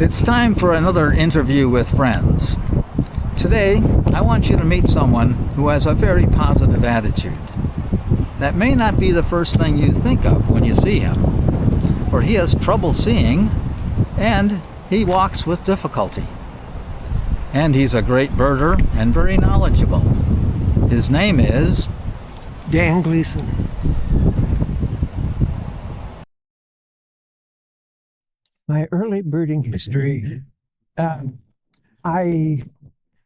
It's time for another interview with friends. Today, I want you to meet someone who has a very positive attitude. That may not be the first thing you think of when you see him, for he has trouble seeing and he walks with difficulty. And he's a great birder and very knowledgeable. His name is Dan Gleason. My early birding history, I've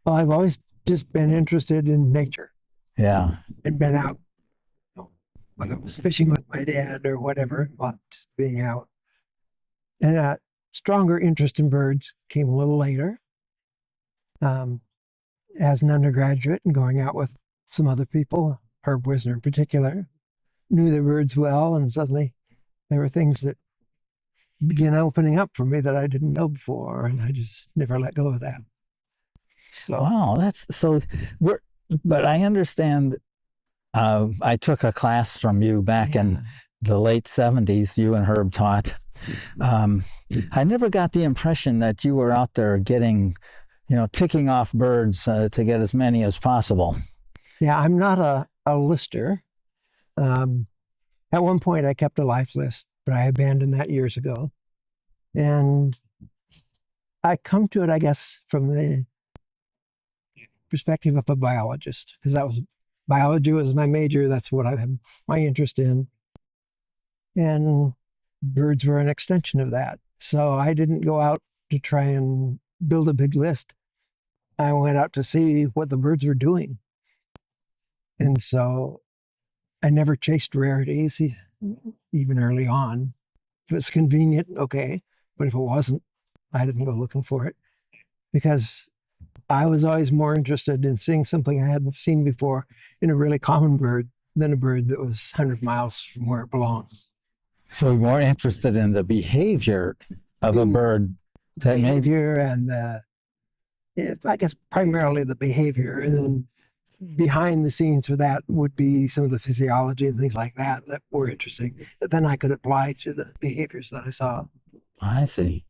always just been interested in nature. Yeah. And been out, whether it was fishing with my dad or whatever, well, just being out. And a stronger interest in birds came a little later. As an undergraduate and going out with some other people, Herb Wisner in particular, knew the birds well, and suddenly there were things that began opening up for me that I didn't know before, and I just never let go of that. So, wow, that's so. But I understand. I took a class from you back in the late '70s. You and Herb taught. I never got the impression that you were out there getting, ticking off birds to get as many as possible. Yeah, I'm not a lister. At one point, I kept a life list, but I abandoned that years ago. And I come to it, I guess, from the perspective of a biologist, because biology was my major. That's what I had my interest in. And birds were an extension of that. So I didn't go out to try and build a big list. I went out to see what the birds were doing. And so I never chased rarities, even early on. If it's convenient, okay. But if it wasn't, I didn't go looking for it, because I was always more interested in seeing something I hadn't seen before in a really common bird than a bird that was 100 miles from where it belongs. So you're more interested in the behavior of a bird. Behavior and I guess primarily the behavior, and then behind the scenes for that would be some of the physiology and things like that were interesting, that then I could apply to the behaviors that I saw. I see.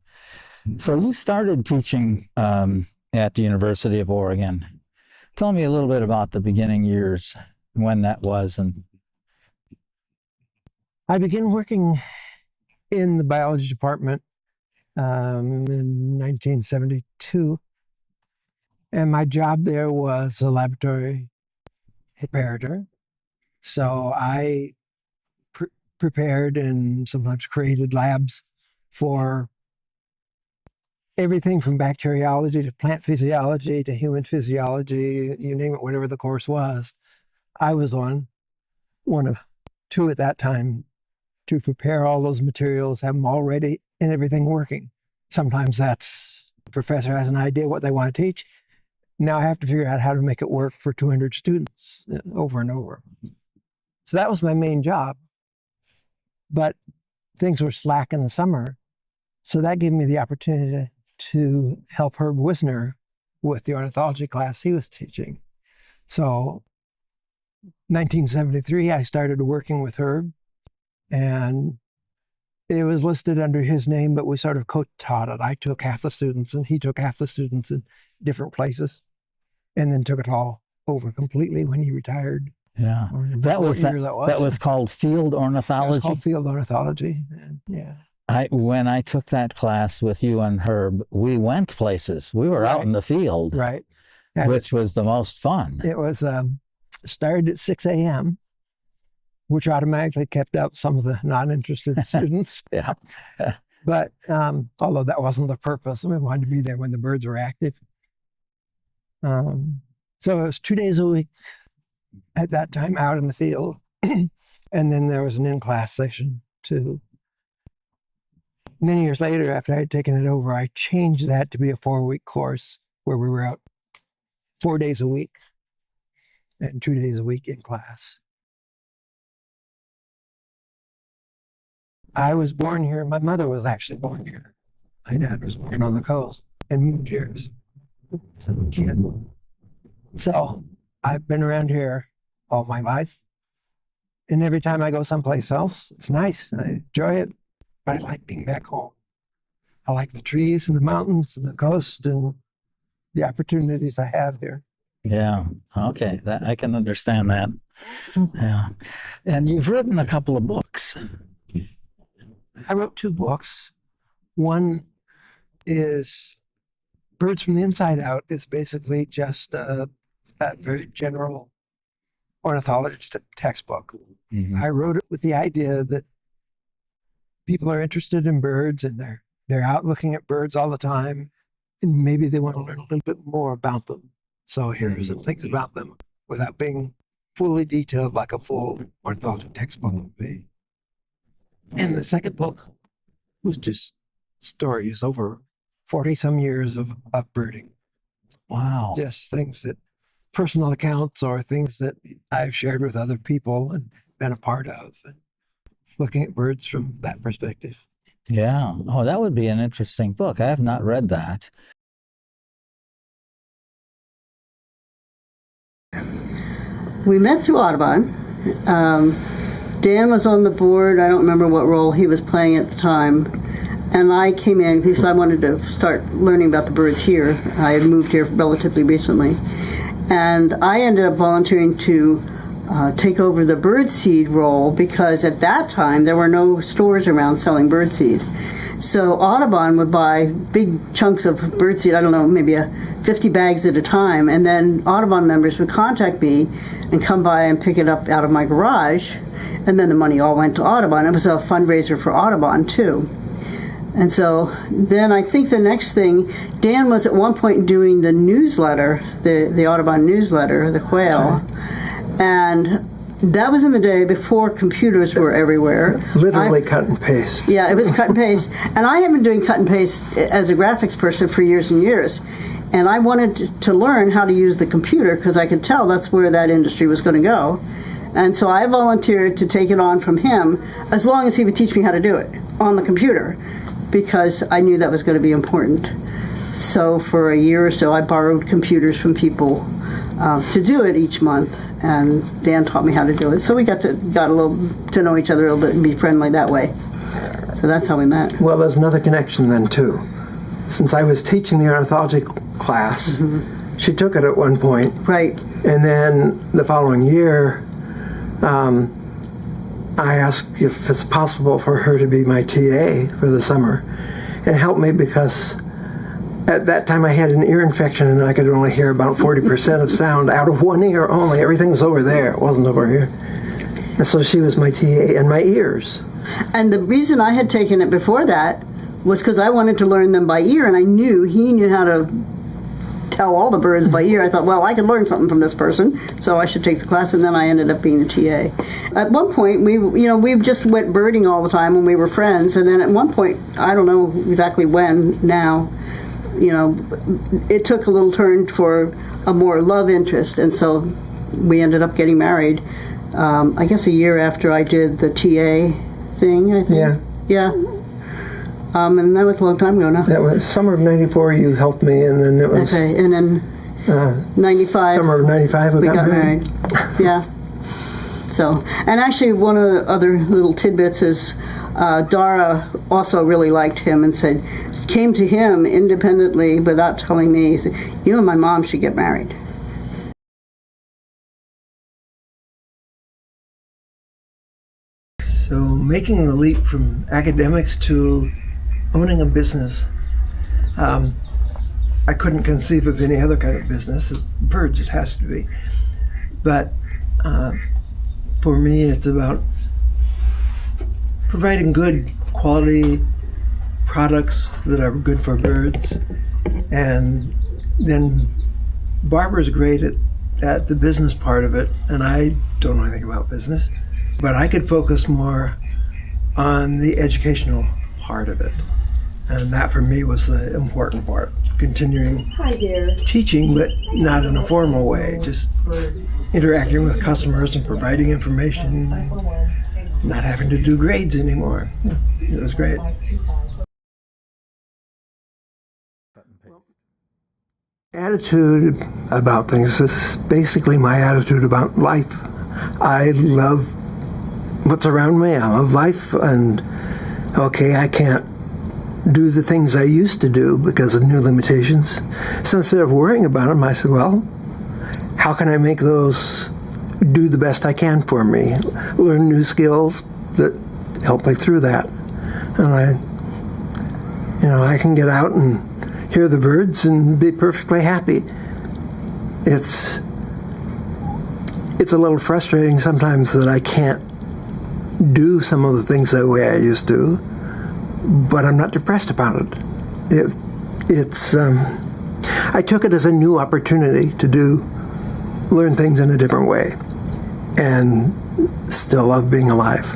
So you started teaching at the University of Oregon. Tell me a little bit about the beginning years, when that was. And I began working in the biology department in 1972. And my job there was a laboratory preparator. So I prepared and sometimes created labs for everything from bacteriology to plant physiology to human physiology, you name it, whatever the course was. I was on one of two at that time to prepare all those materials, have them all ready and everything working. Sometimes that's the professor has an idea what they want to teach. Now I have to figure out how to make it work for 200 students over and over. So that was my main job. But things were slack in the summer. So that gave me the opportunity to help Herb Wisner with the ornithology class he was teaching. So 1973, I started working with Herb, and it was listed under his name, but we sort of co-taught it. I took half the students and he took half the students in different places, and then took it all over completely when he retired. Yeah, that was called field ornithology. It was called field ornithology. Yeah. When I took that class with you and Herb, we went places. We were out in the field, right, which was the most fun. It was started at 6 a.m., which automatically kept out some of the non-interested students. Yeah. But although that wasn't the purpose, we wanted to be there when the birds were active. So it was 2 days a week at that time out in the field. And then there was an in-class session too. Many years later, after I had taken it over, I changed that to be a 4-week course where we were out 4 days a week and 2 days a week in class. I was born here. My mother was actually born here. My dad was born on the coast and moved here as a kid. So I've been around here all my life. And every time I go someplace else, it's nice. I enjoy it, but I like being back home. I like the trees and the mountains and the coast and the opportunities I have here. Yeah. Okay. That I can understand that. Yeah. And you've written a couple of books. I wrote 2 books. One is Birds from the Inside Out. Is basically just a very general ornithology textbook. Mm-hmm. I wrote it with the idea that people are interested in birds and they're out looking at birds all the time, and maybe they want to learn a little bit more about them. So here are some things about them without being fully detailed like a full ornithology textbook would be. And the second book was just stories over 40 some years of birding. Wow. Just things that personal accounts or things that I've shared with other people and been a part of, and looking at birds from that perspective. Yeah. Oh, that would be an interesting book. I have not read that. We met through Audubon. Dan was on the board. I don't remember what role he was playing at the time. And I came in because I wanted to start learning about the birds here. I had moved here relatively recently. And I ended up volunteering to take over the birdseed role because at that time there were no stores around selling birdseed. So Audubon would buy big chunks of birdseed, I don't know, maybe 50 bags at a time, and then Audubon members would contact me and come by and pick it up out of my garage, and then the money all went to Audubon. It was a fundraiser for Audubon, too. And so then I think the next thing, Dan was at one point doing the newsletter, the Audubon newsletter, the Quail, and that was in the day before computers were everywhere. Literally cut and paste. Yeah, it was cut and paste. And I have been doing cut and paste as a graphics person for years and years. And I wanted to learn how to use the computer because I could tell that's where that industry was going to go. And so I volunteered to take it on from him as long as he would teach me how to do it on the computer because I knew that was going to be important. So for a year or so, I borrowed computers from people to do it each month. And Dan taught me how to do it. So we got a little to know each other a little bit and be friendly that way. So that's how we met. Well, there's another connection then, too. Since I was teaching the ornithology class, she took it at one point. Right. And then the following year, I asked if it's possible for her to be my TA for the summer and help me because at that time I had an ear infection and I could only hear about 40% of sound out of one ear only. Everything was over there. It wasn't over here. And so she was my TA and my ears. And the reason I had taken it before that was because I wanted to learn them by ear, and I knew he knew how to tell all the birds by ear. I thought, well, I could learn something from this person, so I should take the class, and then I ended up being the TA. At one point, we just went birding all the time when we were friends, and then at one point, I don't know exactly when now, it took a little turn for a more love interest, and so we ended up getting married, I guess a year after I did the TA thing, I think. Yeah. And that was a long time ago now. That was summer of 94 you helped me, and then it was... Okay, and then 95. Summer of 95 we got married. Yeah. So, and actually one of the other little tidbits is Dara also really liked him and came to him independently without telling me, he said, you and my mom should get married. So making the leap from academics to owning a business, I couldn't conceive of any other kind of business. Birds, it has to be. But for me, it's about providing good quality products that are good for birds. And then Barbara's great at the business part of it, and I don't know anything about business. But I could focus more on the educational part of it. And that for me was the important part. Continuing teaching, but not in a formal way, just interacting with customers and providing information and not having to do grades anymore. It was great. Attitude about things. This is basically my attitude about life. I love what's around me. I love life, and okay, I can't do the things I used to do because of new limitations. So instead of worrying about them, I said, well, how can I make those do the best I can for me? Learn new skills that help me through that. And I can get out and hear the birds and be perfectly happy. It's a little frustrating sometimes that I can't do some of the things the way I used to, but I'm not depressed about it. I took it as a new opportunity to learn things in a different way, and still love being alive.